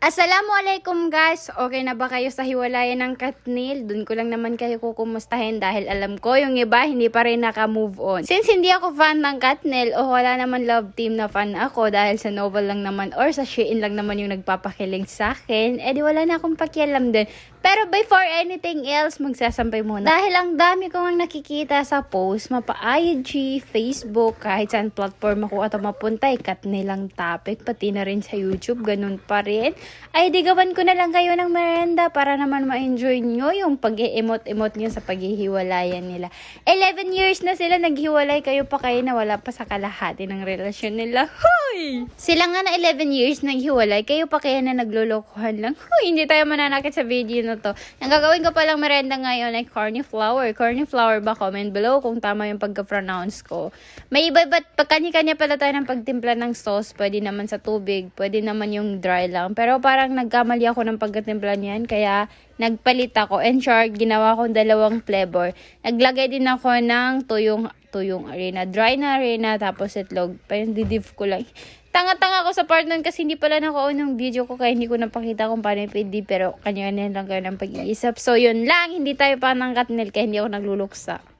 Assalamualaikum guys! Okay na ba kayo sa hiwalayan ng Katnil? Doon ko lang naman kayo kukumustahin dahil alam ko yung iba hindi pa rin naka-move on. Since hindi ako fan ng Katnil o wala naman love team na fan ako dahil sa novel lang naman or sa Shein lang naman yung nagpapakiling sa akin, edi wala na akong pakialam din. Pero before anything else, magsasampay muna. Dahil ang dami ko ang nakikita sa post, mapa-IG, Facebook, kahit saan platform ako at mapunta, Katnil ang topic, pati na rin sa YouTube, ganun pa rin. Ay, di gawan ko na lang kayo ng merenda para naman ma-enjoy nyo yung pag-i-emote-emote nyo sa paghihiwalayan nila. 11 years na sila naghiwalay, kayo pa kayo na wala pa sa kalahati ng relasyon nila. Hoy! Sila nga na 11 years naghiwalay, kayo pa kaya na naglolokohan lang. Hoy, hindi tayo mananakit sa video na to. Ang gagawin ko palang merenda ngayon ay cornflower. Cornflower ba? Comment below kung tama yung pagka-pronounce ko. May iba-iba, kanya-kanya pala tayo ng pagtimpla ng sauce. Pwede naman sa tubig, pwede naman yung dry lang. Pero parang nagkamali ako ng pagkatimpla niyan, kaya nagpalit ako. In short, ginawa ko dalawang flavor. Naglagay din ako ng tuyong arena, dry na arena, tapos itlog. Pa yung didip ko lang. Tanga-tanga ako sa part nun kasi hindi pala naka-on ng video ko kaya hindi ko napakita kung paano yung PD, pero kanya-kanya lang kayo ng pag-iisip. So yun lang, hindi tayo pa ng Katnil kaya hindi ako nagluluksa.